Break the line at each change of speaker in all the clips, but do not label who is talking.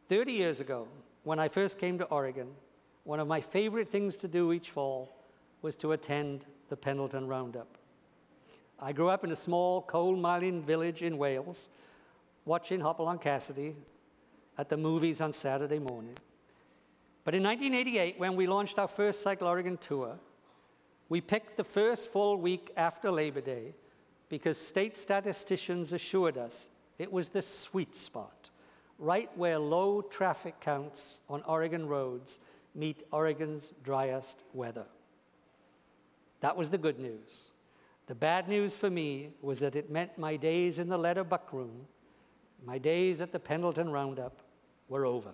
30 years ago, when I first came to Oregon, one of my favorite things to do each fall was to attend the Pendleton Roundup. I grew up in a small coal mining village in Wales, watching Hopalong Cassidy at the movies on Saturday morning. But in 1988, when we launched our first Cycle Oregon tour, we picked the first full week after Labor Day because state statisticians assured us it was the sweet spot, right where low traffic counts on Oregon roads meet Oregon's driest weather. That was the good news. The bad news for me was that it meant my days in the leather buck room, my days at the Pendleton Roundup, were over.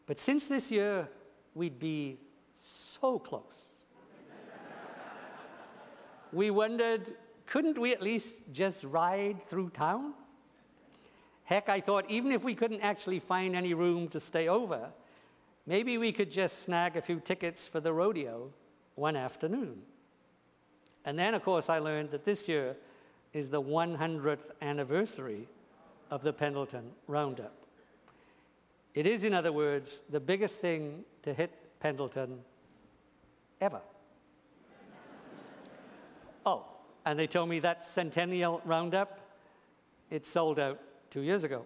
But since this year we'd be so close, we wondered, couldn't we at least just ride through town? Heck, I thought even if we couldn't actually find any room to stay over, maybe we could just snag a few tickets for the rodeo one afternoon. And then, of course, I learned that this year is the 100th anniversary of the Pendleton Roundup. It is, in other words, the biggest thing to hit Pendleton ever. Oh, and they told me that Centennial Roundup, it sold out 2 years ago.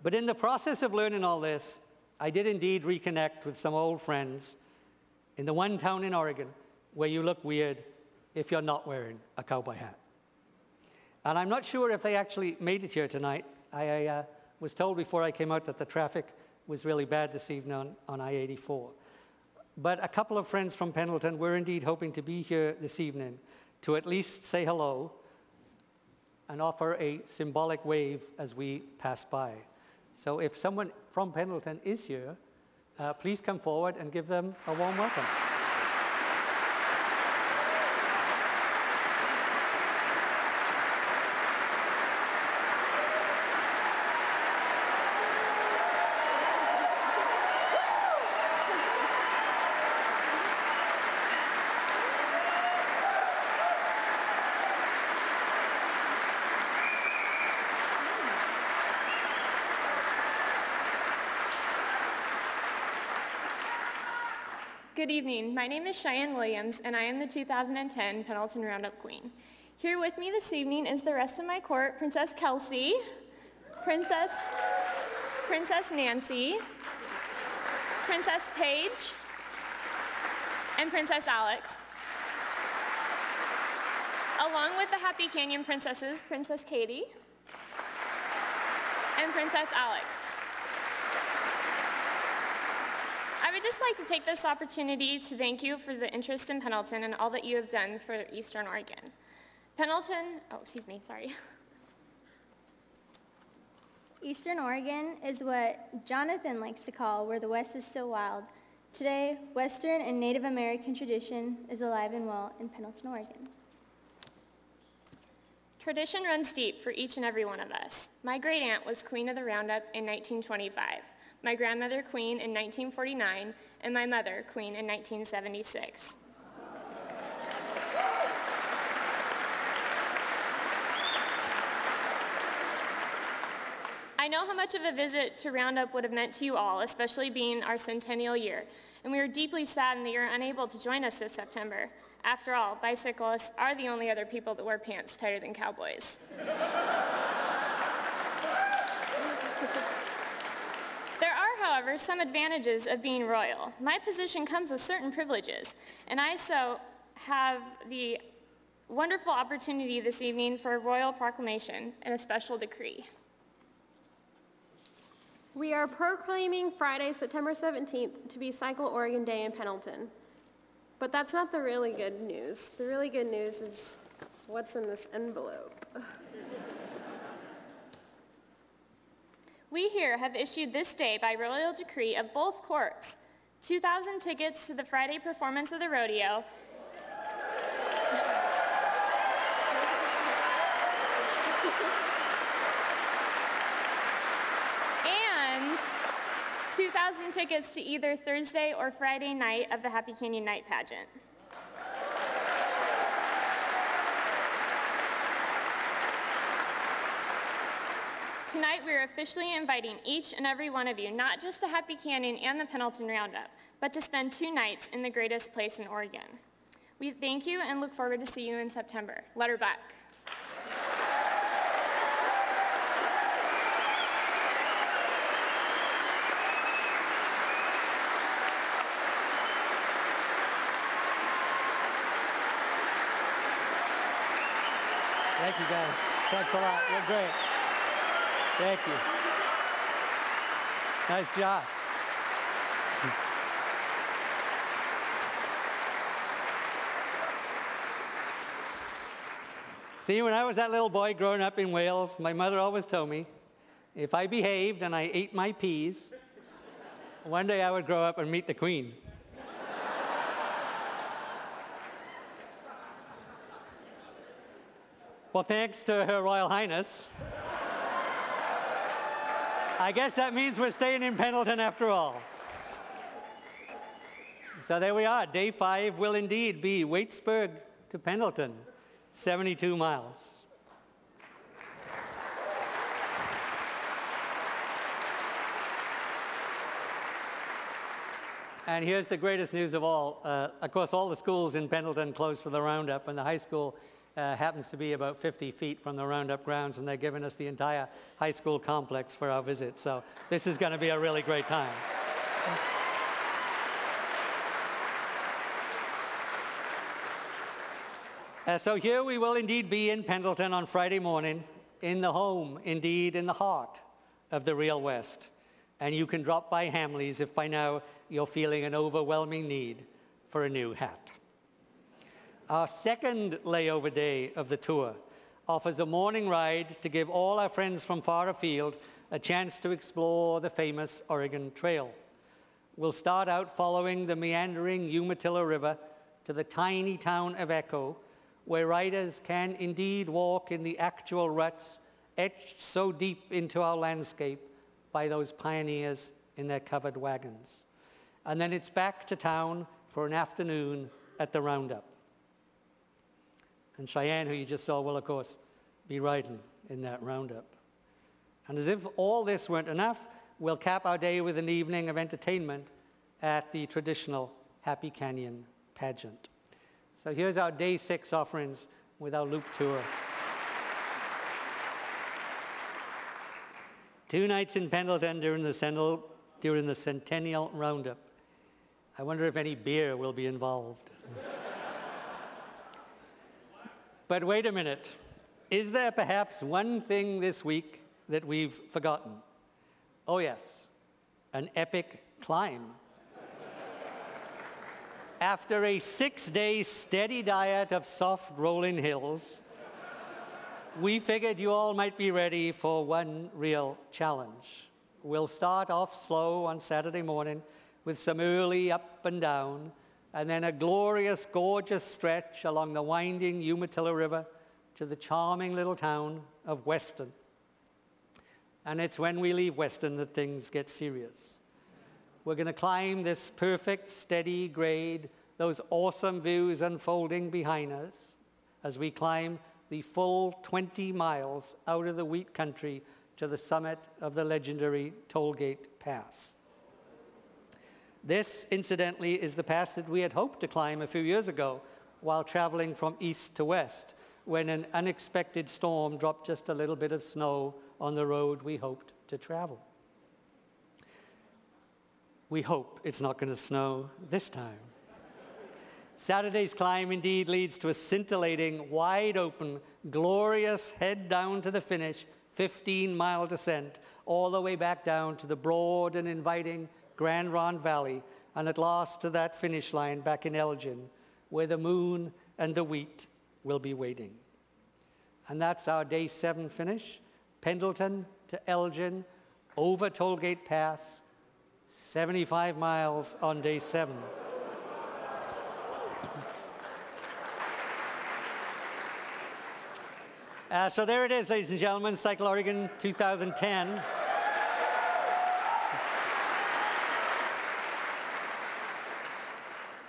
But in the process of learning all this, I did indeed reconnect with some old friends in the one town in Oregon where you look weird if you're not wearing a cowboy hat. And I'm not sure if they actually made it here tonight. I was told before I came out that the traffic was really bad this evening on I-84. But a couple of friends from Pendleton were indeed hoping to be here this evening to at least say hello and offer a symbolic wave as we pass by. So if someone from Pendleton is here, please come forward and give them a warm welcome.
Good evening. My name is Cheyenne Williams, and I am the 2010 Pendleton Roundup Queen. Here with me this evening is the rest of my court, Princess Kelsey, Princess Nancy, Princess Paige, and Princess Alex. Along with the Happy Canyon princesses, Princess Katie and Princess Alex. I would just like to take this opportunity to thank you for the interest in Pendleton and all that you have done for Eastern Oregon.
Eastern Oregon is what Jonathan likes to call where the West is still wild. Today, Western and Native American tradition is alive and well in Pendleton, Oregon.
Tradition runs deep for each and every one of us. My great aunt was Queen of the Roundup in 1925. My grandmother, Queen, in 1949, and my mother, Queen, in 1976. I know how much of a visit to Roundup would have meant to you all, especially being our centennial year, and we are deeply saddened that you're unable to join us this September. After all, bicyclists are the only other people that wear pants tighter than cowboys. There are, however, some advantages of being royal. My position comes with certain privileges, and I so have the wonderful opportunity this evening for a royal proclamation and a special decree.
We are proclaiming Friday, September 17th to be Cycle Oregon Day in Pendleton. But that's not the really good news. The really good news is what's in this envelope.
We here have issued this day by royal decree of both courts 2,000 tickets to the Friday performance of the rodeo and 2,000 tickets to either Thursday or Friday night of the Happy Canyon Night Pageant. Tonight, we are officially inviting each and every one of you, not just to Happy Canyon and the Pendleton Roundup, but to spend 2 nights in the greatest place in Oregon. We thank you and look forward to see you in September. Letter back.
Thank you, guys. Thanks a lot. You're great. Thank you. Nice job. See, when I was that little boy growing up in Wales, my mother always told me, if I behaved and I ate my peas, one day I would grow up and meet the Queen. Well, thanks to Her Royal Highness. I guess that means we're staying in Pendleton after all. So there we are. Day 5 will indeed be Waitsburg to Pendleton, 72 miles. And here's the greatest news of all. Of course, all the schools in Pendleton closed for the roundup, and the high school happens to be about 50 feet from the roundup grounds, and they're giving us the entire high school complex for our visit. So this is going to be a really great time. So here we will indeed be in Pendleton on Friday morning, in the home, indeed in the heart of the real West. And you can drop by Hamley's if by now you're feeling an overwhelming need for a new hat. Our second layover day of the tour offers a morning ride to give all our friends from far afield a chance to explore the famous Oregon Trail. We'll start out following the meandering Umatilla River to the tiny town of Echo, where riders can indeed walk in the actual ruts etched so deep into our landscape by those pioneers in their covered wagons. And then it's back to town for an afternoon at the roundup. And Cheyenne, who you just saw, will, of course, be riding in that roundup. And as if all this weren't enough, we'll cap our day with an evening of entertainment at the traditional Happy Canyon pageant. So here's our day 6 offerings with our loop tour. 2 nights in Pendleton during the Centennial Roundup. I wonder if any beer will be involved. But wait a minute. Is there perhaps one thing this week that we've forgotten? Oh yes, an epic climb. After a 6-day steady diet of soft rolling hills, we figured you all might be ready for one real challenge. We'll start off slow on Saturday morning with some early up and down, and then a glorious, gorgeous stretch along the winding Umatilla River to the charming little town of Weston. And it's when we leave Weston that things get serious. We're going to climb this perfect, steady grade, those awesome views unfolding behind us as we climb the full 20 miles out of the wheat country to the summit of the legendary Tollgate Pass. This, incidentally, is the pass that we had hoped to climb a few years ago while traveling from east to west, when an unexpected storm dropped just a little bit of snow on the road we hoped to travel. We hope it's not going to snow this time. Saturday's climb indeed leads to a scintillating, wide-open, glorious head down to the finish, 15-mile descent, all the way back down to the broad and inviting Grand Ronde Valley, and at last to that finish line back in Elgin, where the moon and the wheat will be waiting. And that's our day 7 finish, Pendleton to Elgin, over Tollgate Pass, 75 miles on day 7. So there it is, ladies and gentlemen, Cycle Oregon 2010.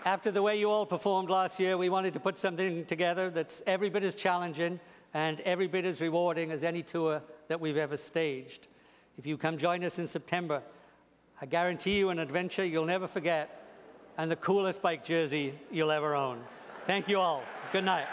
After the way you all performed last year, we wanted to put something together that's every bit as challenging and every bit as rewarding as any tour that we've ever staged. If you come join us in September, I guarantee you an adventure you'll never forget and the coolest bike jersey you'll ever own. Thank you all. Good night.